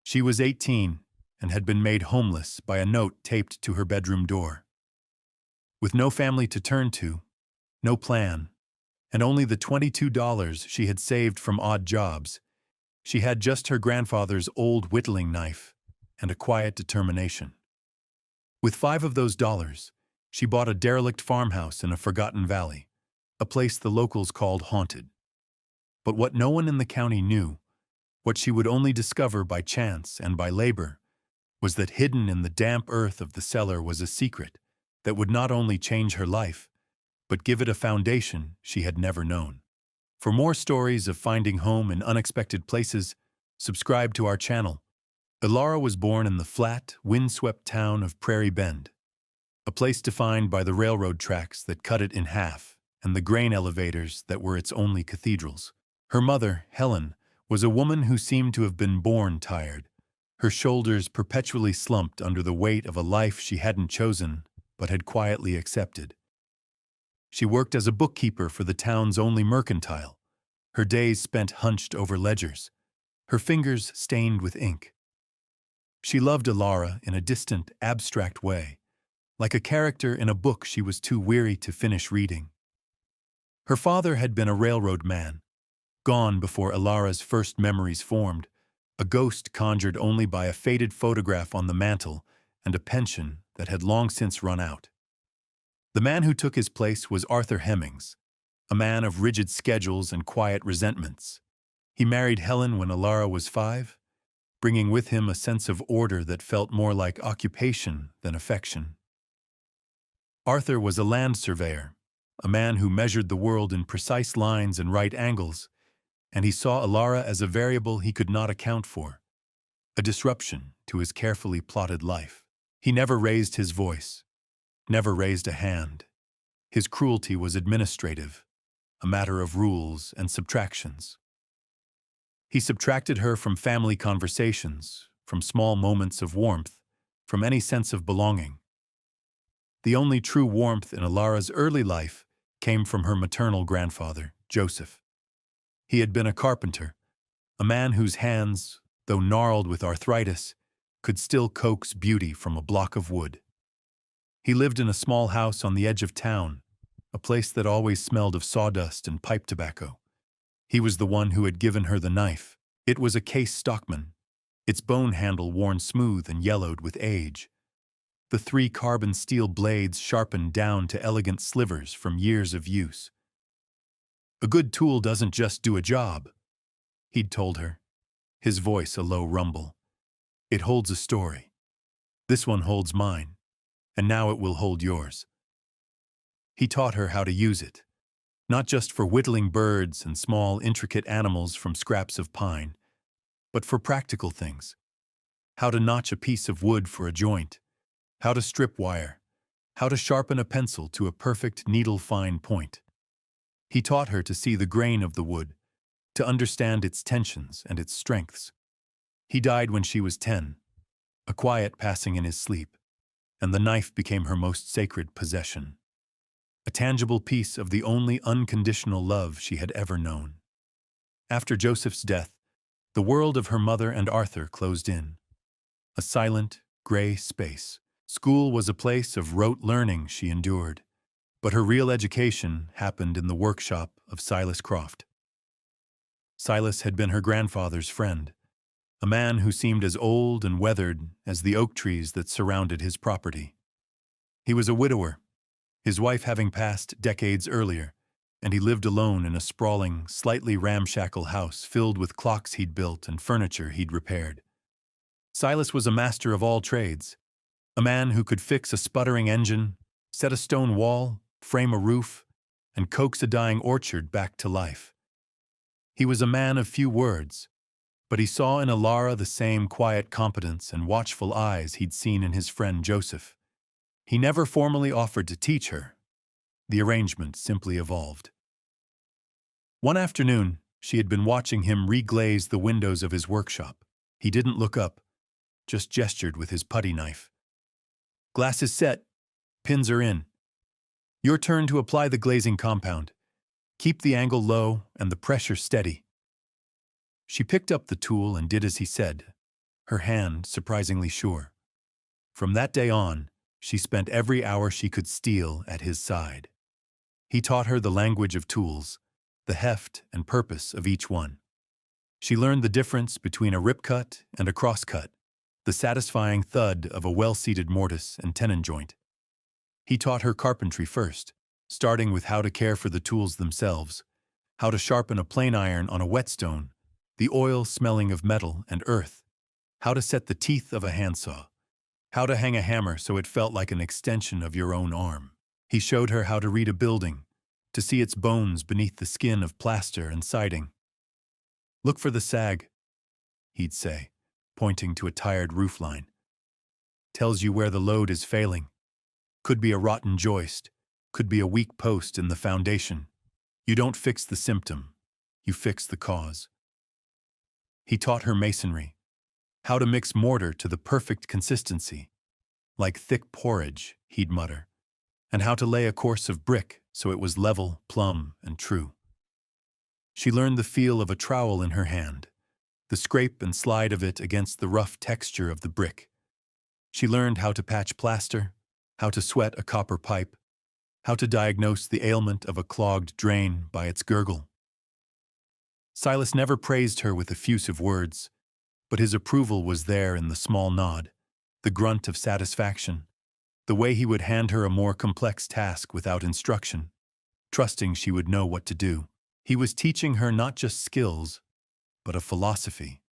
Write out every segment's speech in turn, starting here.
She was 18 and had been made homeless by a note taped to her bedroom door. With no family to turn to, no plan, and only the $22 she had saved from odd jobs, she had just her grandfather's old whittling knife and a quiet determination. With 5 of those dollars, she bought a derelict farmhouse in a forgotten valley, a place the locals called haunted. But what no one in the county knew, what she would only discover by chance and by labor, was that hidden in the damp earth of the cellar was a secret that would not only change her life, but give it a foundation she had never known. For more stories of finding home in unexpected places, subscribe to our channel. Ilara was born in the flat, windswept town of Prairie Bend, a place defined by the railroad tracks that cut it in half and the grain elevators that were its only cathedrals. Her mother, Helen, was a woman who seemed to have been born tired, her shoulders perpetually slumped under the weight of a life she hadn't chosen but had quietly accepted. She worked as a bookkeeper for the town's only mercantile, her days spent hunched over ledgers, her fingers stained with ink. She loved Ilara in a distant, abstract way, like a character in a book she was too weary to finish reading. Her father had been a railroad man, gone before Ilara's first memories formed, a ghost conjured only by a faded photograph on the mantel and a pension that had long since run out. The man who took his place was Arthur Hemmings, a man of rigid schedules and quiet resentments. He married Helen when Ilara was 5, bringing with him a sense of order that felt more like occupation than affection. Arthur was a land surveyor, a man who measured the world in precise lines and right angles, and he saw Ilara as a variable he could not account for, a disruption to his carefully plotted life. He never raised his voice, never raised a hand. His cruelty was administrative, a matter of rules and subtractions. He subtracted her from family conversations, from small moments of warmth, from any sense of belonging. The only true warmth in Ilara's early life came from her maternal grandfather, Joseph. He had been a carpenter, a man whose hands, though gnarled with arthritis, could still coax beauty from a block of wood. He lived in a small house on the edge of town, a place that always smelled of sawdust and pipe tobacco. He was the one who had given her the knife. It was a Case Stockman, its bone handle worn smooth and yellowed with age. The 3 carbon steel blades sharpened down to elegant slivers from years of use. "A good tool doesn't just do a job," he'd told her, his voice a low rumble. "It holds a story. This one holds mine, and now it will hold yours." He taught her how to use it, not just for whittling birds and small, intricate animals from scraps of pine, but for practical things. How to notch a piece of wood for a joint, how to strip wire, how to sharpen a pencil to a perfect needle-fine point. He taught her to see the grain of the wood, to understand its tensions and its strengths. He died when she was 10, a quiet passing in his sleep, and the knife became her most sacred possession, a tangible piece of the only unconditional love she had ever known. After Joseph's death, the world of her mother and Arthur closed in, a silent, gray space. School was a place of rote learning she endured, but her real education happened in the workshop of Silas Croft. Silas had been her grandfather's friend, a man who seemed as old and weathered as the oak trees that surrounded his property. He was a widower, his wife having passed decades earlier, and he lived alone in a sprawling, slightly ramshackle house filled with clocks he'd built and furniture he'd repaired. Silas was a master of all trades, a man who could fix a sputtering engine, set a stone wall, frame a roof, and coax a dying orchard back to life. He was a man of few words, but he saw in Ilara the same quiet competence and watchful eyes he'd seen in his friend Joseph. He never formally offered to teach her. The arrangement simply evolved. One afternoon, she had been watching him reglaze the windows of his workshop. He didn't look up, just gestured with his putty knife. "Glass is set. Pins are in. Your turn to apply the glazing compound. Keep the angle low and the pressure steady." She picked up the tool and did as he said, her hand surprisingly sure. From that day on, she spent every hour she could steal at his side. He taught her the language of tools, the heft and purpose of each one. She learned the difference between a rip cut and a cross cut, the satisfying thud of a well-seated mortise and tenon joint. He taught her carpentry first, starting with how to care for the tools themselves, how to sharpen a plane iron on a whetstone, the oil smelling of metal and earth, how to set the teeth of a handsaw, how to hang a hammer so it felt like an extension of your own arm. He showed her how to read a building, to see its bones beneath the skin of plaster and siding. "Look for the sag," he'd say, pointing to a tired roofline. "Tells you where the load is failing. Could be a rotten joist, could be a weak post in the foundation. You don't fix the symptom, you fix the cause." He taught her masonry, how to mix mortar to the perfect consistency, like thick porridge, he'd mutter, and how to lay a course of brick so it was level, plumb, and true. She learned the feel of a trowel in her hand, the scrape and slide of it against the rough texture of the brick. She learned how to patch plaster, how to sweat a copper pipe, how to diagnose the ailment of a clogged drain by its gurgle. Silas never praised her with effusive words, but his approval was there in the small nod, the grunt of satisfaction, the way he would hand her a more complex task without instruction, trusting she would know what to do. He was teaching her not just skills, but a philosophy.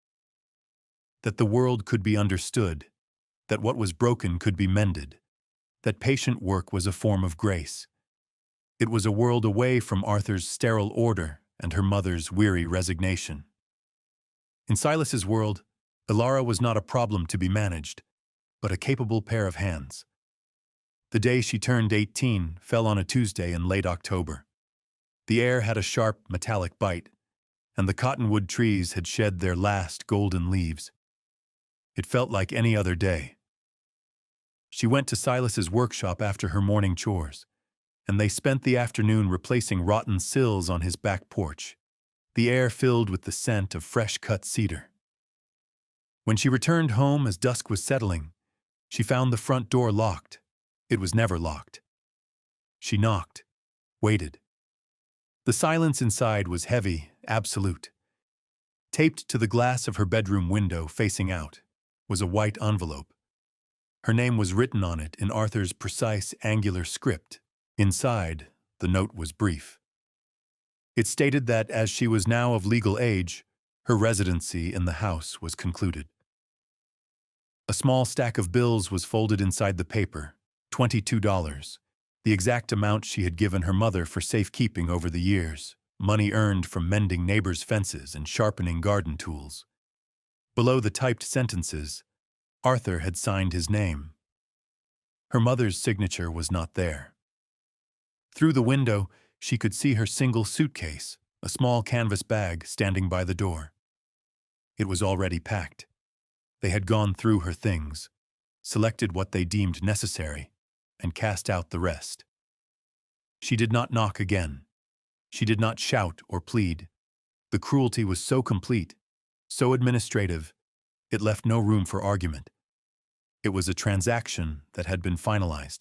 That the world could be understood, that what was broken could be mended, that patient work was a form of grace. It was a world away from Arthur's sterile order and her mother's weary resignation. In Silas's world, Ilara was not a problem to be managed, but a capable pair of hands. The day she turned 18 fell on a Tuesday in late October. The air had a sharp, metallic bite, and the cottonwood trees had shed their last golden leaves. It felt like any other day. She went to Silas's workshop after her morning chores, and they spent the afternoon replacing rotten sills on his back porch, the air filled with the scent of fresh-cut cedar. When she returned home as dusk was settling, she found the front door locked. It was never locked. She knocked, waited. The silence inside was heavy, absolute. Taped to the glass of her bedroom window facing out was a white envelope. Her name was written on it in Arthur's precise, angular script. Inside, the note was brief. It stated that as she was now of legal age, her residency in the house was concluded. A small stack of bills was folded inside the paper, $22, the exact amount she had given her mother for safekeeping over the years, money earned from mending neighbors' fences and sharpening garden tools. Below the typed sentences, Arthur had signed his name. Her mother's signature was not there. Through the window, she could see her single suitcase, a small canvas bag standing by the door. It was already packed. They had gone through her things, selected what they deemed necessary, and cast out the rest. She did not knock again. She did not shout or plead. The cruelty was so complete, so administrative, it left no room for argument. It was a transaction that had been finalized.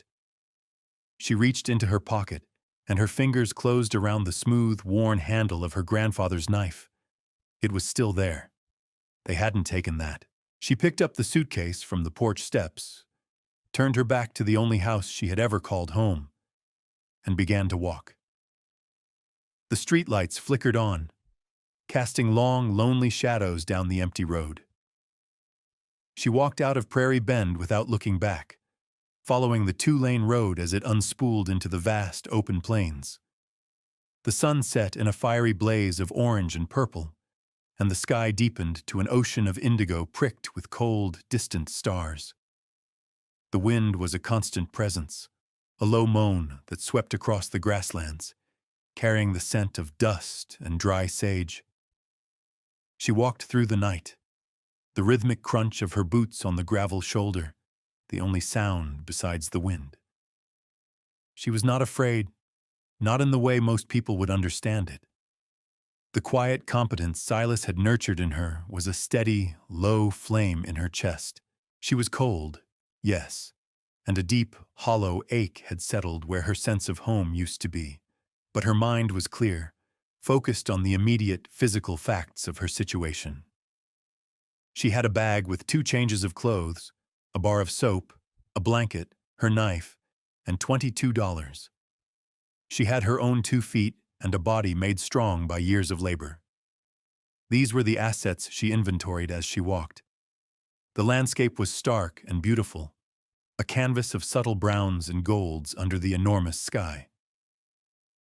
She reached into her pocket, and her fingers closed around the smooth, worn handle of her grandfather's knife. It was still there. They hadn't taken that. She picked up the suitcase from the porch steps, turned her back to the only house she had ever called home, and began to walk. The streetlights flickered on, casting long, lonely shadows down the empty road. She walked out of Prairie Bend without looking back, following the two-lane road as it unspooled into the vast, open plains. The sun set in a fiery blaze of orange and purple, and the sky deepened to an ocean of indigo pricked with cold, distant stars. The wind was a constant presence, a low moan that swept across the grasslands, carrying the scent of dust and dry sage. She walked through the night, the rhythmic crunch of her boots on the gravel shoulder, the only sound besides the wind. She was not afraid, not in the way most people would understand it. The quiet competence Silas had nurtured in her was a steady, low flame in her chest. She was cold, yes, and a deep, hollow ache had settled where her sense of home used to be. But her mind was clear, focused on the immediate physical facts of her situation. She had a bag with 2 changes of clothes, a bar of soap, a blanket, her knife, and $22. She had her own 2 feet and a body made strong by years of labor. These were the assets she inventoried as she walked. The landscape was stark and beautiful, a canvas of subtle browns and golds under the enormous sky.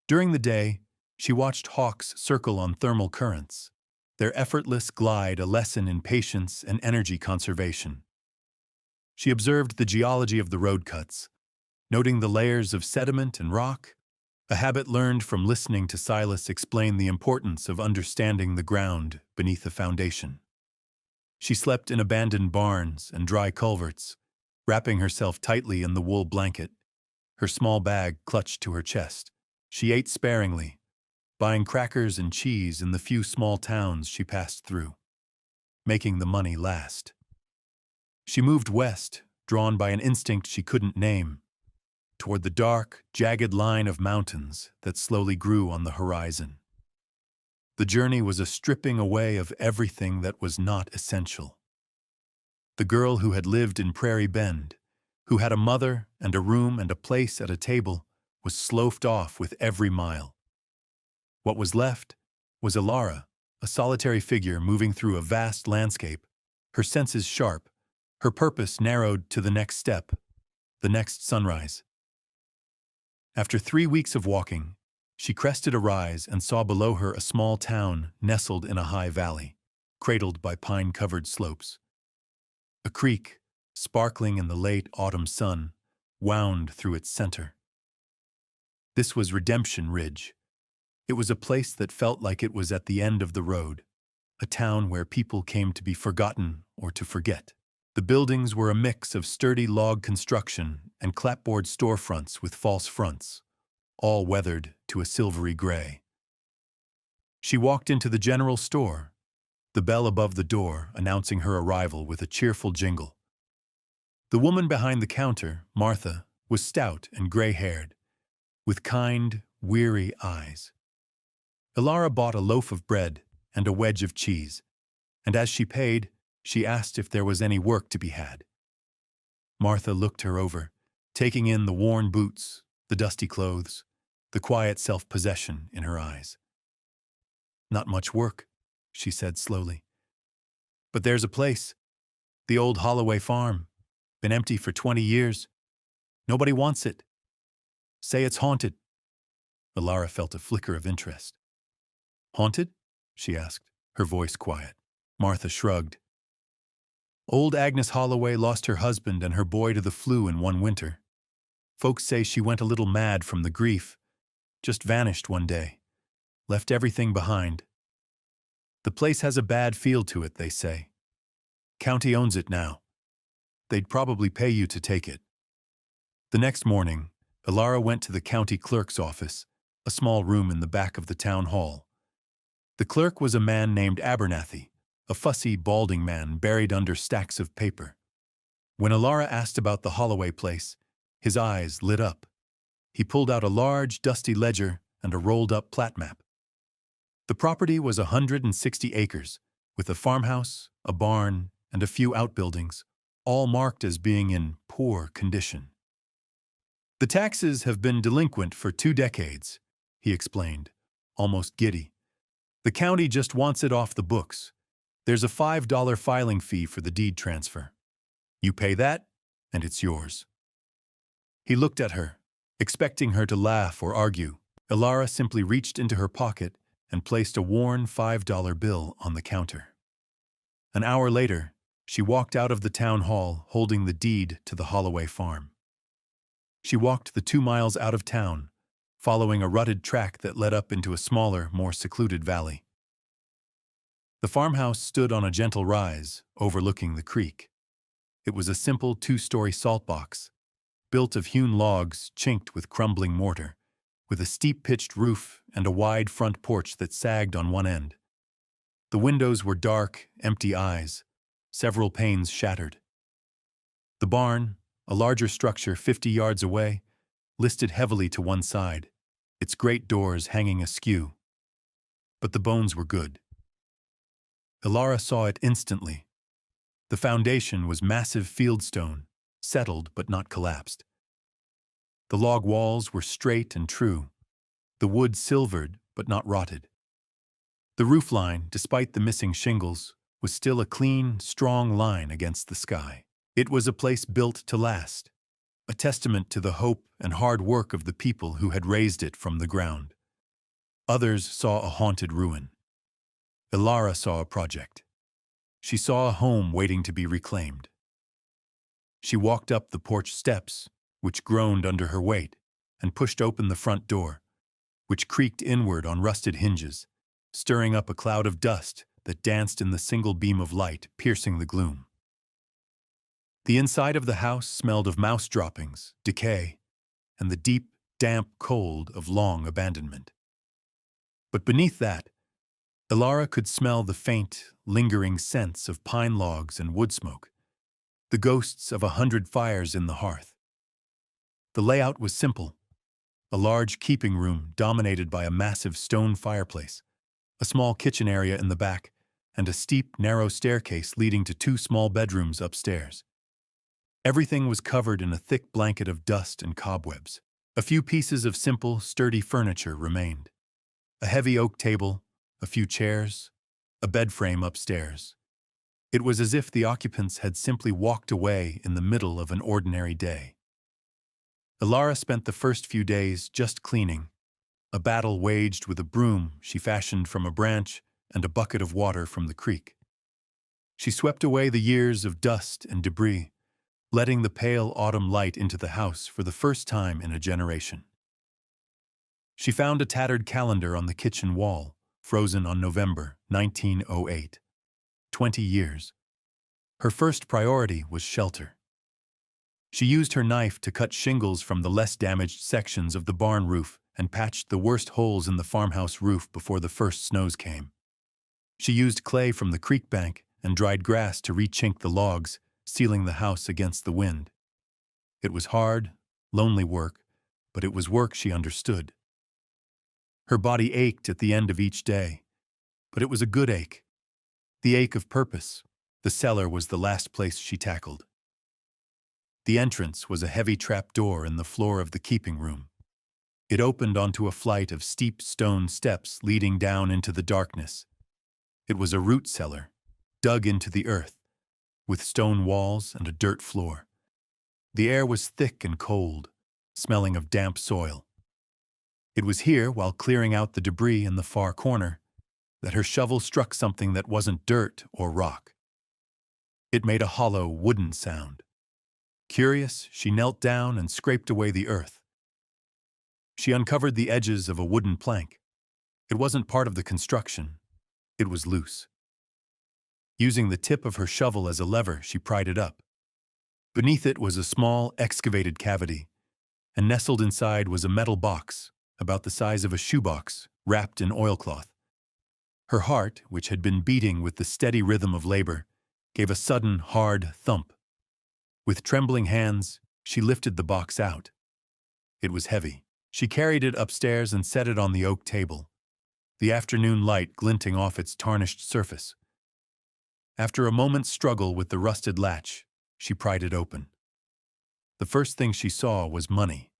During the day, she watched hawks circle on thermal currents, their effortless glide a lesson in patience and energy conservation. She observed the geology of the road cuts, noting the layers of sediment and rock, a habit learned from listening to Silas explain the importance of understanding the ground beneath the foundation. She slept in abandoned barns and dry culverts, wrapping herself tightly in the wool blanket, her small bag clutched to her chest. She ate sparingly, buying crackers and cheese in the few small towns she passed through, making the money last. She moved west, drawn by an instinct she couldn't name, toward the dark, jagged line of mountains that slowly grew on the horizon. The journey was a stripping away of everything that was not essential. The girl who had lived in Prairie Bend, who had a mother and a room and a place at a table, was sloughed off with every mile. What was left was Elara, a solitary figure moving through a vast landscape, her senses sharp, her purpose narrowed to the next step, the next sunrise. After 3 weeks of walking, she crested a rise and saw below her a small town nestled in a high valley, cradled by pine-covered slopes. A creek, sparkling in the late autumn sun, wound through its center. This was Redemption Ridge. It was a place that felt like it was at the end of the road, a town where people came to be forgotten or to forget. The buildings were a mix of sturdy log construction and clapboard storefronts with false fronts, all weathered to a silvery gray. She walked into the general store, the bell above the door announcing her arrival with a cheerful jingle. The woman behind the counter, Martha, was stout and gray-haired, with kind, weary eyes. Elara bought a loaf of bread and a wedge of cheese, and as she paid, she asked if there was any work to be had. Martha looked her over, taking in the worn boots, the dusty clothes, the quiet self-possession in her eyes. "Not much work," she said slowly. "But there's a place, the old Holloway farm, been empty for 20 years. Nobody wants it. Say it's haunted." Elara felt a flicker of interest. "Haunted?" she asked, her voice quiet. Martha shrugged. "Old Agnes Holloway lost her husband and her boy to the flu in one winter. Folks say she went a little mad from the grief, just vanished one day, left everything behind. The place has a bad feel to it, they say. County owns it now. They'd probably pay you to take it." The next morning, Elara went to the county clerk's office, a small room in the back of the town hall. The clerk was a man named Abernathy, a fussy, balding man buried under stacks of paper. When Elara asked about the Holloway place, his eyes lit up. He pulled out a large, dusty ledger and a rolled-up plat map. The property was 160 acres, with a farmhouse, a barn, and a few outbuildings, all marked as being in poor condition. "The taxes have been delinquent for 2 decades, he explained, almost giddy. "The county just wants it off the books. There's a $5 filing fee for the deed transfer. You pay that, and it's yours." He looked at her, expecting her to laugh or argue. Elara simply reached into her pocket and placed a worn $5 bill on the counter. An hour later, she walked out of the town hall holding the deed to the Holloway farm. She walked the 2 miles out of town, following a rutted track that led up into a smaller, more secluded valley. The farmhouse stood on a gentle rise, overlooking the creek. It was a simple 2-story salt box, built of hewn logs chinked with crumbling mortar, with a steep pitched roof and a wide front porch that sagged on one end. The windows were dark, empty eyes, several panes shattered. The barn, a larger structure 50 yards away, listed heavily to one side, its great doors hanging askew. But the bones were good. Ilara saw it instantly. The foundation was massive fieldstone, settled but not collapsed. The log walls were straight and true, the wood silvered but not rotted. The roofline, despite the missing shingles, was still a clean, strong line against the sky. It was a place built to last, a testament to the hope and hard work of the people who had raised it from the ground. Others saw a haunted ruin. Ilara saw a project. She saw a home waiting to be reclaimed. She walked up the porch steps, which groaned under her weight, and pushed open the front door, which creaked inward on rusted hinges, stirring up a cloud of dust that danced in the single beam of light piercing the gloom. The inside of the house smelled of mouse droppings, decay, and the deep, damp cold of long abandonment. But beneath that, Ilara could smell the faint, lingering scents of pine logs and wood smoke, the ghosts of 100 fires in the hearth. The layout was simple: a large keeping room dominated by a massive stone fireplace, a small kitchen area in the back, and a steep, narrow staircase leading to 2 small bedrooms upstairs. Everything was covered in a thick blanket of dust and cobwebs. A few pieces of simple, sturdy furniture remained: a heavy oak table, a few chairs, a bed frame upstairs. It was as if the occupants had simply walked away in the middle of an ordinary day. Ilara spent the first few days just cleaning, a battle waged with a broom she fashioned from a branch and a bucket of water from the creek. She swept away the years of dust and debris, letting the pale autumn light into the house for the first time in a generation. She found a tattered calendar on the kitchen wall, frozen on November 1908. 20 years. Her first priority was shelter. She used her knife to cut shingles from the less damaged sections of the barn roof and patched the worst holes in the farmhouse roof before the first snows came. She used clay from the creek bank and dried grass to re-chink the logs, sealing the house against the wind. It was hard, lonely work, but it was work she understood. Her body ached at the end of each day, but it was a good ache. The ache of purpose. The cellar was the last place she tackled. The entrance was a heavy trap door in the floor of the keeping room. It opened onto a flight of steep stone steps leading down into the darkness. It was a root cellar, dug into the earth, with stone walls and a dirt floor. The air was thick and cold, smelling of damp soil. It was here, while clearing out the debris in the far corner, that her shovel struck something that wasn't dirt or rock. It made a hollow, wooden sound. Curious, she knelt down and scraped away the earth. She uncovered the edges of a wooden plank. It wasn't part of the construction. It was loose. Using the tip of her shovel as a lever, she pried it up. Beneath it was a small, excavated cavity, and nestled inside was a metal box, about the size of a shoebox, wrapped in oilcloth. Her heart, which had been beating with the steady rhythm of labor, gave a sudden, hard thump. With trembling hands, she lifted the box out. It was heavy. She carried it upstairs and set it on the oak table, the afternoon light glinting off its tarnished surface. After a moment's struggle with the rusted latch, she pried it open. The first thing she saw was money.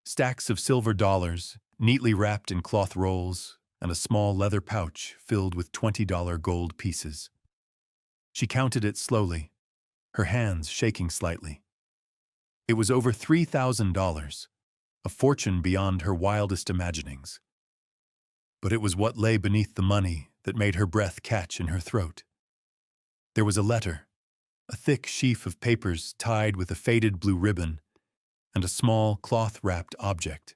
Stacks of silver dollars, neatly wrapped in cloth rolls, and a small leather pouch filled with $20 gold pieces. She counted it slowly, her hands shaking slightly. It was over $3,000, a fortune beyond her wildest imaginings. But it was what lay beneath the money that made her breath catch in her throat. There was a letter, a thick sheaf of papers tied with a faded blue ribbon, and a small cloth-wrapped object.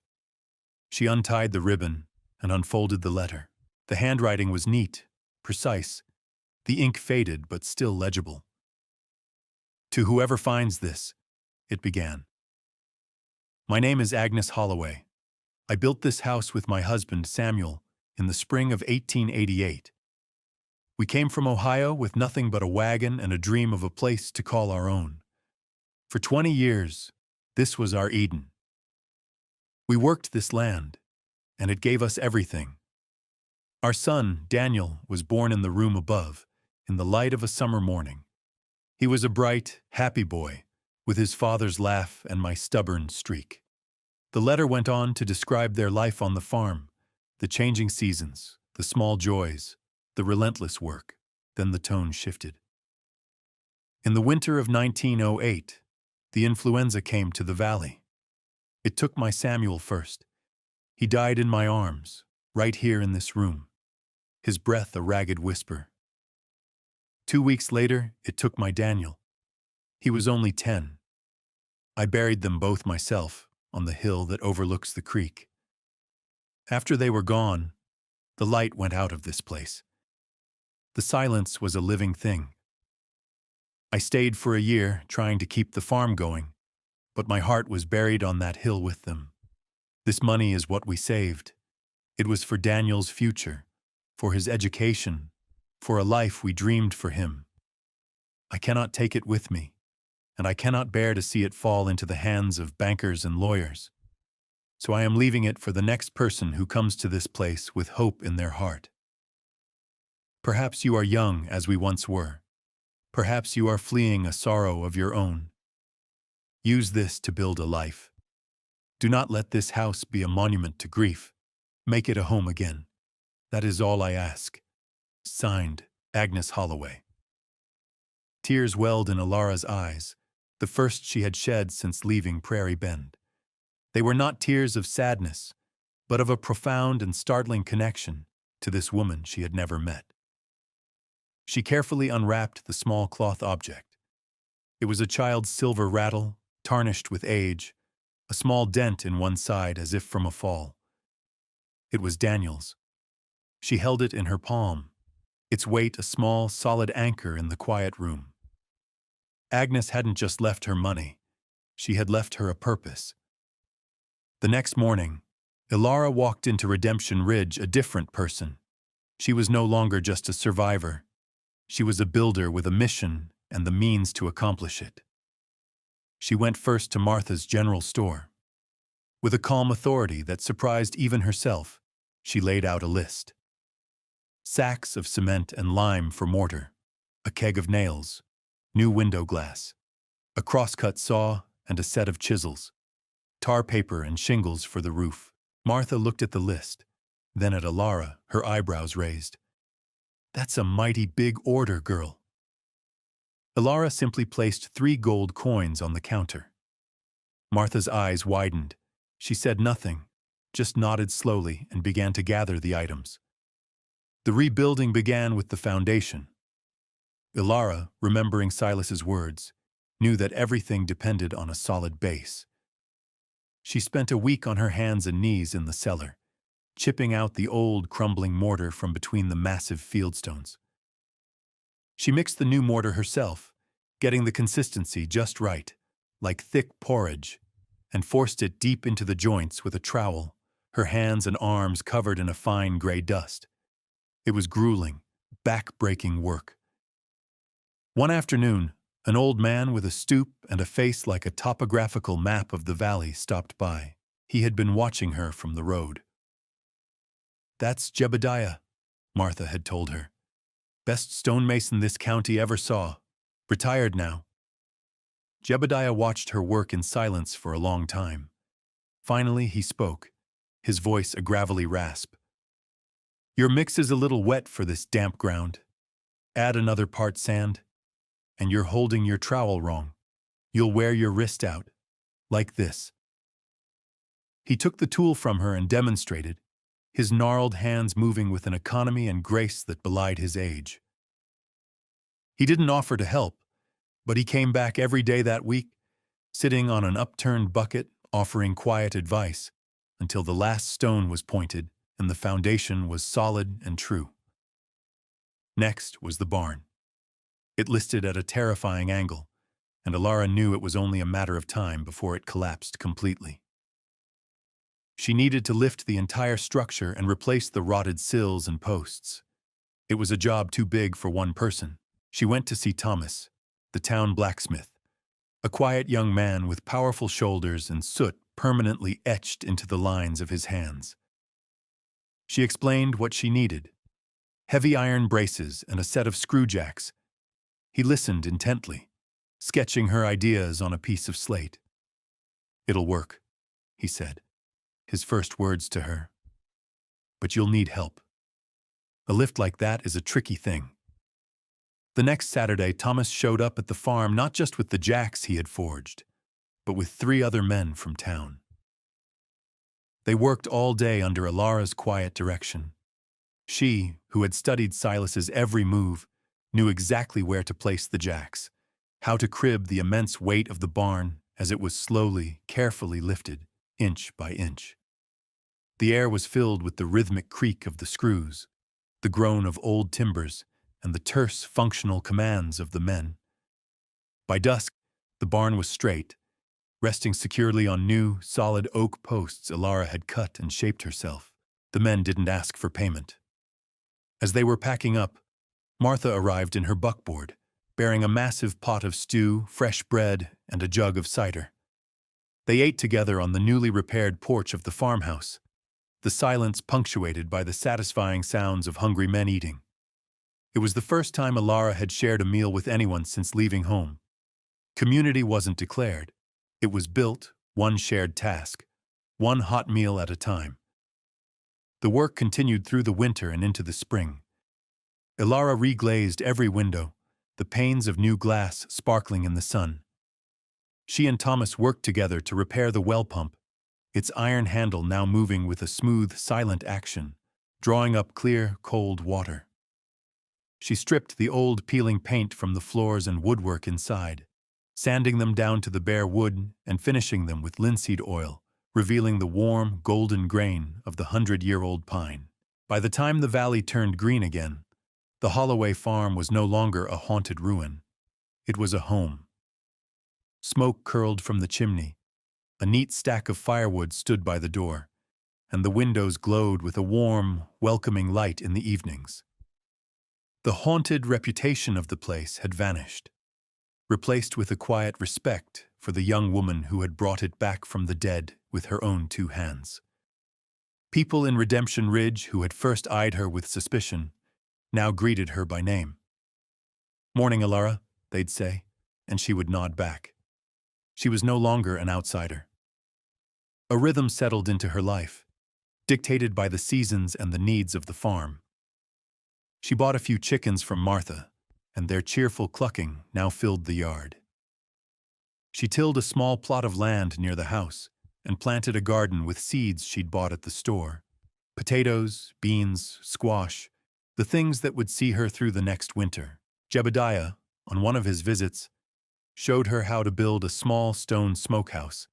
She untied the ribbon and unfolded the letter. The handwriting was neat, precise, the ink faded but still legible. "To whoever finds this," it began. "My name is Agnes Holloway. I built this house with my husband, Samuel, in the spring of 1888. We came from Ohio with nothing but a wagon and a dream of a place to call our own. For 20 years, this was our Eden. We worked this land, and it gave us everything. Our son, Daniel, was born in the room above, in the light of a summer morning. He was a bright, happy boy, with his father's laugh and my stubborn streak. The letter went on to describe their life on the farm, the changing seasons, the small joys, the relentless work. Then the tone shifted. In the winter of 1908, the influenza came to the valley. It took my Samuel first. He died in my arms, right here in this room, his breath a ragged whisper. 2 weeks later, it took my Daniel. He was only 10. I buried them both myself on the hill that overlooks the creek. After they were gone, the light went out of this place. The silence was a living thing. I stayed for a year trying to keep the farm going, but my heart was buried on that hill with them. This money is what we saved. It was for Daniel's future, for his education, for a life we dreamed for him. I cannot take it with me, and I cannot bear to see it fall into the hands of bankers and lawyers. So I am leaving it for the next person who comes to this place with hope in their heart. Perhaps you are young as we once were. Perhaps you are fleeing a sorrow of your own. Use this to build a life. Do not let this house be a monument to grief. Make it a home again. That is all I ask. Signed, Agnes Holloway. Tears welled in Alara's eyes, the first she had shed since leaving Prairie Bend. They were not tears of sadness, but of a profound and startling connection to this woman she had never met. She carefully unwrapped the small cloth object. It was a child's silver rattle, tarnished with age, a small dent in one side as if from a fall. It was Daniel's. She held it in her palm, its weight a small, solid anchor in the quiet room. Agnes hadn't just left her money. She had left her a purpose. The next morning, Ilara walked into Redemption Ridge a different person. She was no longer just a survivor. She was a builder with a mission and the means to accomplish it. She went first to Martha's general store. With a calm authority that surprised even herself, she laid out a list. Sacks of cement and lime for mortar, a keg of nails, new window glass, a crosscut saw and a set of chisels, tar paper and shingles for the roof. Martha looked at the list, then at Ilara, her eyebrows raised. That's a mighty big order, girl. Ilara simply placed 3 gold coins on the counter. Martha's eyes widened. She said nothing, just nodded slowly and began to gather the items. The rebuilding began with the foundation. Ilara, remembering Silas's words, knew that everything depended on a solid base. She spent a week on her hands and knees in the cellar, chipping out the old, crumbling mortar from between the massive fieldstones. She mixed the new mortar herself, getting the consistency just right, like thick porridge, and forced it deep into the joints with a trowel, her hands and arms covered in a fine gray dust. It was grueling, back-breaking work. One afternoon, an old man with a stoop and a face like a topographical map of the valley stopped by. He had been watching her from the road. "That's Jebediah," Martha had told her. "Best stonemason this county ever saw. Retired now." Jebediah watched her work in silence for a long time. Finally, he spoke, his voice a gravelly rasp. "Your mix is a little wet for this damp ground. Add another part sand. And you're holding your trowel wrong. You'll wear your wrist out. Like this." He took the tool from her and demonstrated, his gnarled hands moving with an economy and grace that belied his age. He didn't offer to help, but he came back every day that week, sitting on an upturned bucket, offering quiet advice, until the last stone was pointed and the foundation was solid and true. Next was the barn. It listed at a terrifying angle, and Ilara knew it was only a matter of time before it collapsed completely. She needed to lift the entire structure and replace the rotted sills and posts. It was a job too big for one person. She went to see Thomas, the town blacksmith, a quiet young man with powerful shoulders and soot permanently etched into the lines of his hands. She explained what she needed: heavy iron braces and a set of screwjacks. He listened intently, sketching her ideas on a piece of slate. "It'll work," he said, his first words to her. "But you'll need help. A lift like that is a tricky thing." The next Saturday, Thomas showed up at the farm not just with the jacks he had forged, but with 3 other men from town. They worked all day under Alara's quiet direction. She, who had studied Silas's every move, knew exactly where to place the jacks, how to crib the immense weight of the barn as it was slowly, carefully lifted, inch by inch. The air was filled with the rhythmic creak of the screws, the groan of old timbers, and the terse, functional commands of the men. By dusk, the barn was straight, resting securely on new, solid oak posts Alara had cut and shaped herself. The men didn't ask for payment. As they were packing up, Martha arrived in her buckboard, bearing a massive pot of stew, fresh bread, and a jug of cider. They ate together on the newly repaired porch of the farmhouse, the silence punctuated by the satisfying sounds of hungry men eating. It was the first time Alara had shared a meal with anyone since leaving home. Community wasn't declared. It was built, one shared task, one hot meal at a time. The work continued through the winter and into the spring. Alara reglazed every window, the panes of new glass sparkling in the sun. She and Thomas worked together to repair the well pump, its iron handle now moving with a smooth, silent action, drawing up clear, cold water. She stripped the old peeling paint from the floors and woodwork inside, sanding them down to the bare wood and finishing them with linseed oil, revealing the warm, golden grain of the 100-year-old pine. By the time the valley turned green again, the Holloway farm was no longer a haunted ruin. It was a home. Smoke curled from the chimney, a neat stack of firewood stood by the door, and the windows glowed with a warm, welcoming light in the evenings. The haunted reputation of the place had vanished, replaced with a quiet respect for the young woman who had brought it back from the dead with her own 2 hands. People in Redemption Ridge who had first eyed her with suspicion now greeted her by name. "Morning, Alara," they'd say, and she would nod back. She was no longer an outsider. A rhythm settled into her life, dictated by the seasons and the needs of the farm. She bought a few chickens from Martha, and their cheerful clucking now filled the yard. She tilled a small plot of land near the house and planted a garden with seeds she'd bought at the store: potatoes, beans, squash, the things that would see her through the next winter. Jebediah, on one of his visits, showed her how to build a small stone smokehouse,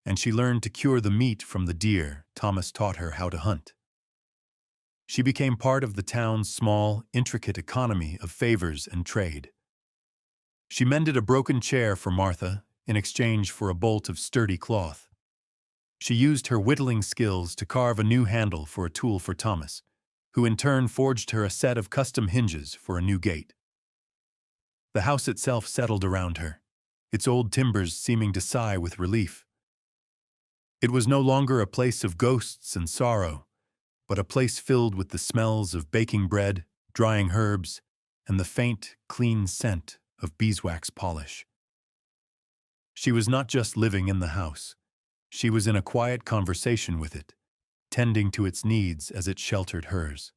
and she learned to cure the meat from the deer Thomas taught her how to hunt. She became part of the town's small, intricate economy of favors and trade. She mended a broken chair for Martha in exchange for a bolt of sturdy cloth. She used her whittling skills to carve a new handle for a tool for Thomas, who in turn forged her a set of custom hinges for a new gate. The house itself settled around her, its old timbers seeming to sigh with relief. It was no longer a place of ghosts and sorrow, but a place filled with the smells of baking bread, drying herbs, and the faint, clean scent of beeswax polish. She was not just living in the house. She was in a quiet conversation with it, tending to its needs as it sheltered hers.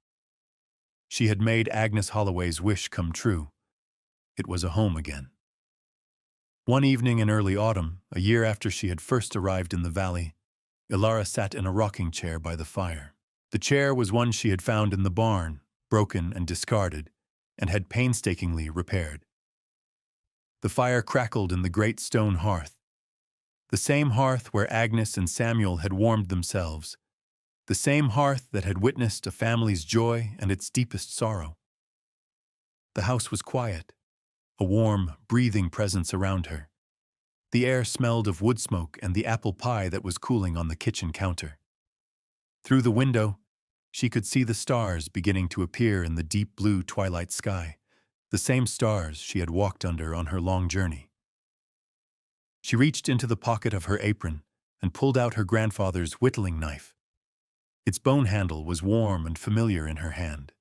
She had made Agnes Holloway's wish come true. It was a home again. One evening in early autumn, a year after she had first arrived in the valley, Alara sat in a rocking chair by the fire. The chair was one she had found in the barn, broken and discarded, and had painstakingly repaired. The fire crackled in the great stone hearth, the same hearth where Agnes and Samuel had warmed themselves, the same hearth that had witnessed a family's joy and its deepest sorrow. The house was quiet, a warm, breathing presence around her. The air smelled of wood smoke and the apple pie that was cooling on the kitchen counter. Through the window, she could see the stars beginning to appear in the deep blue twilight sky, the same stars she had walked under on her long journey. She reached into the pocket of her apron and pulled out her grandfather's whittling knife. Its bone handle was warm and familiar in her hand.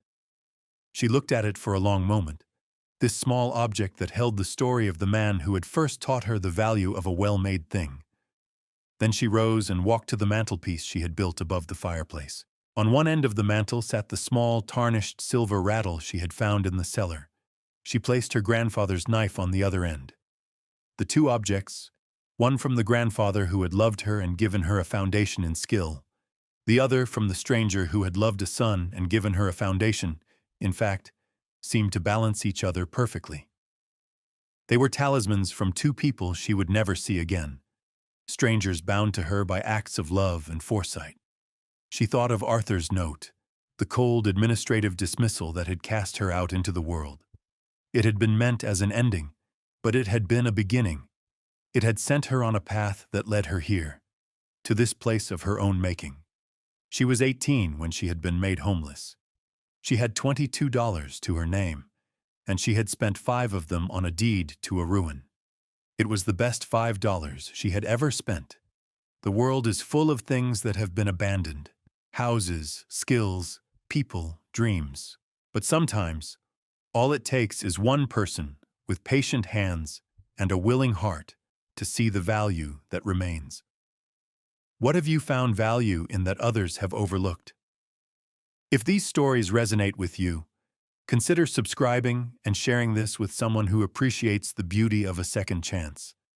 She looked at it for a long moment, this small object that held the story of the man who had first taught her the value of a well-made thing. Then she rose and walked to the mantelpiece she had built above the fireplace. On one end of the mantel sat the small, tarnished silver rattle she had found in the cellar. She placed her grandfather's knife on the other end. The two objects, one from the grandfather who had loved her and given her a foundation in skill, the other from the stranger who had loved a son and given her a foundation, in fact, seemed to balance each other perfectly. They were talismans from two people she would never see again, strangers bound to her by acts of love and foresight. She thought of Arthur's note, the cold administrative dismissal that had cast her out into the world. It had been meant as an ending, but it had been a beginning. It had sent her on a path that led her here, to this place of her own making. She was 18 when she had been made homeless. She had $22 to her name, and she had spent 5 of them on a deed to a ruin. It was the best $5 she had ever spent. The world is full of things that have been abandoned: houses, skills, people, dreams. But sometimes, all it takes is one person with patient hands and a willing heart to see the value that remains. What have you found value in that others have overlooked? If these stories resonate with you, consider subscribing and sharing this with someone who appreciates the beauty of a second chance.